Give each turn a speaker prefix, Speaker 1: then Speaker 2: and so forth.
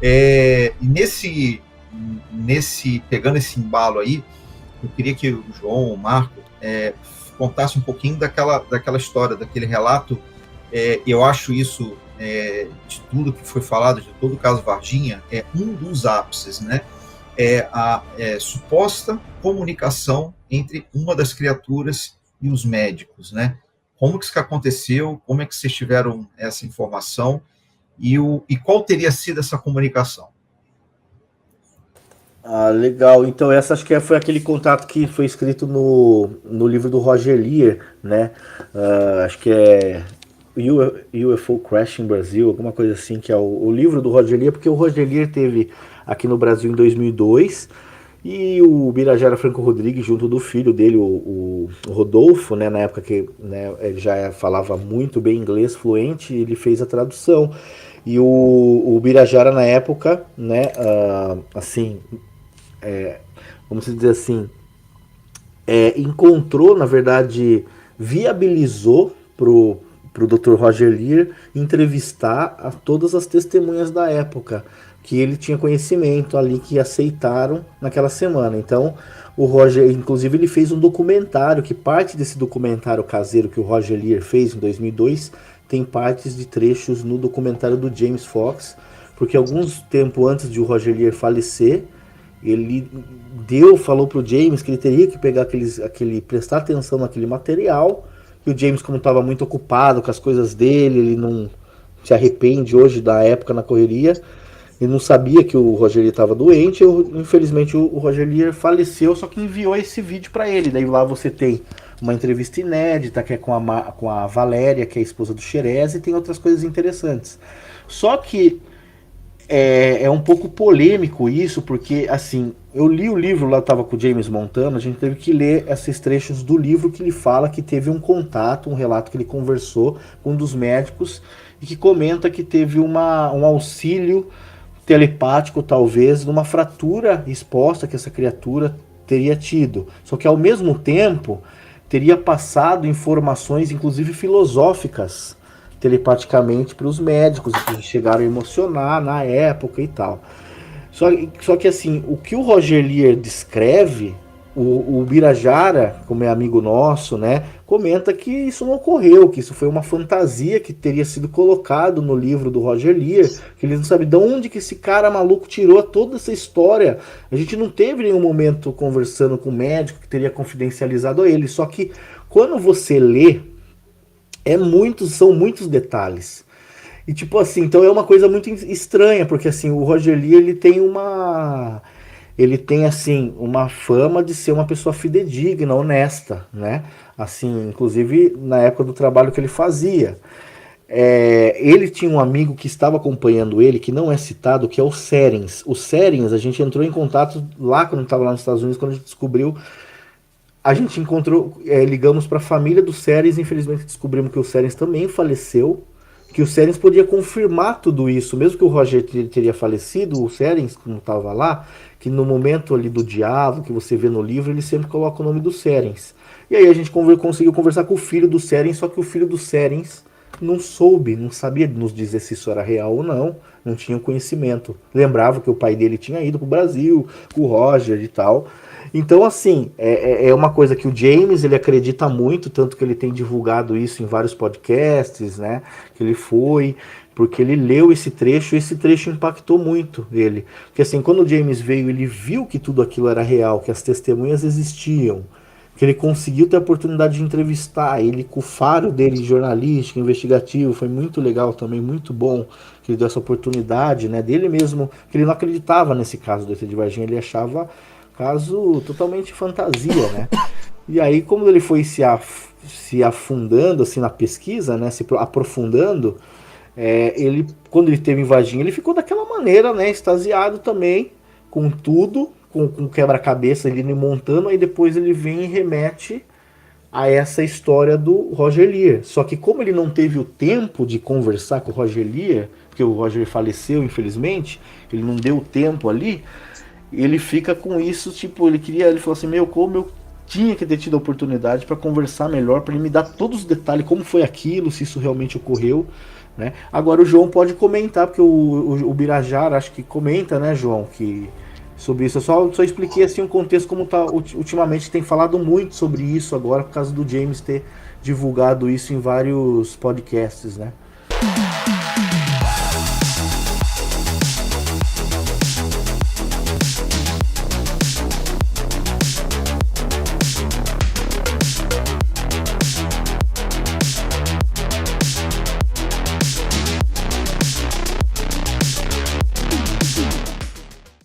Speaker 1: E pegando esse embalo aí, eu queria que o João, o Marco, contasse um pouquinho daquela história, daquele relato. Eu acho isso, de tudo que foi falado, de todo o caso Varginha, um dos ápices, né? A suposta comunicação entre uma das criaturas e os médicos, né? Como que isso aconteceu? Como é que vocês tiveram essa informação? E qual teria sido essa comunicação?
Speaker 2: Ah, legal. Então essa acho que foi aquele contato que foi escrito no livro do Roger Lear, né? Acho que é UFO Crash em Brasil, alguma coisa assim, que é o livro do Roger Lear, porque o Roger Lear teve aqui no Brasil em 2002 e o Birajara Franco Rodrigues, junto do filho dele, o Rodolfo, né, na época que, né, ele já falava muito bem inglês fluente, ele fez a tradução. E o Birajara na época, né, assim, vamos dizer assim, encontrou, na verdade, viabilizou pro Dr. Roger Lear entrevistar a todas as testemunhas da época que ele tinha conhecimento ali, que aceitaram naquela semana. Então, o Roger, inclusive, ele fez um documentário, que parte desse documentário caseiro que o Roger Lear fez em 2002 tem partes de trechos no documentário do James Fox, porque alguns tempo antes de o Roger Lear falecer, ele falou pro James que ele teria que pegar prestar atenção naquele material, e o James, como estava muito ocupado com as coisas dele, ele não se arrepende hoje da época na correria, e não sabia que o Roger Lear estava doente. Infelizmente o Roger Lear faleceu, só que enviou esse vídeo para ele. Daí lá você tem uma entrevista inédita, que é com a Valéria, que é a esposa do Xerez, e tem outras coisas interessantes. Só que é um pouco polêmico isso, porque assim, eu li o livro, lá estava com o James Montana, a gente teve que ler esses trechos do livro que ele fala que teve um contato, um relato que ele conversou com um dos médicos e que comenta que teve um auxílio telepático, talvez, numa fratura exposta que essa criatura teria tido. Só que ao mesmo tempo teria passado informações, inclusive filosóficas, telepaticamente para os médicos, que chegaram a emocionar na época e tal. Só que assim, o que o Roger Lear descreve, o Birajara, como é amigo nosso, né, comenta que isso não ocorreu, que isso foi uma fantasia que teria sido colocado no livro do Roger Lear, que ele não sabe de onde que esse cara maluco tirou toda essa história. A gente não teve nenhum momento conversando com o médico que teria confidencializado a ele, só que quando você lê, são muitos detalhes. E tipo assim, então é uma coisa muito estranha, porque assim, o Roger Lear, ele tem assim uma fama de ser uma pessoa fidedigna, honesta, né? Assim, inclusive na época do trabalho que ele fazia. Ele tinha um amigo que estava acompanhando ele, que não é citado, que é o Serens. O Serens, a gente entrou em contato lá quando estava lá nos Estados Unidos, quando a gente descobriu. A gente encontrou, ligamos para a família do Serens, infelizmente descobrimos que o Serens também faleceu, que o Serens podia confirmar tudo isso, mesmo que o Roger teria falecido, o Serens, como estava lá, que no momento ali do diálogo que você vê no livro, ele sempre coloca o nome do Serens. E aí a gente conseguiu conversar com o filho do Serens, só que o filho do Serens não sabia nos dizer se isso era real ou não tinha conhecimento. Lembrava que o pai dele tinha ido para o Brasil, com o Roger e tal. Então, assim, é uma coisa que o James, ele acredita muito, tanto que ele tem divulgado isso em vários podcasts, né, que ele foi, porque ele leu esse trecho, e esse trecho impactou muito ele. Porque assim, quando o James veio, ele viu que tudo aquilo era real, que as testemunhas existiam, que ele conseguiu ter a oportunidade de entrevistar ele com o faro dele jornalístico, investigativo, foi muito legal também, muito bom que ele deu essa oportunidade, né, dele mesmo, que ele não acreditava nesse caso do ET de Varginha, ele achava caso totalmente fantasia, né? E aí, como ele foi se afundando assim na pesquisa, né, se aprofundando, quando ele teve em Varginha, ele ficou daquela maneira, né, extasiado também, com tudo, com quebra-cabeça ele montando, aí depois ele vem e remete a essa história do Roger Lear. Só que como ele não teve o tempo de conversar com o Roger Lear, porque o Roger faleceu, infelizmente, ele não deu tempo ali, ele fica com isso, tipo, ele falou assim, como eu tinha que ter tido a oportunidade para conversar melhor, para ele me dar todos os detalhes, como foi aquilo, se isso realmente ocorreu, né? Agora o João pode comentar, porque o Birajara acho que comenta, né, João, que sobre isso. Eu só expliquei assim um contexto como tá ultimamente tem falado muito sobre isso agora por causa do James ter divulgado isso em vários podcasts, né?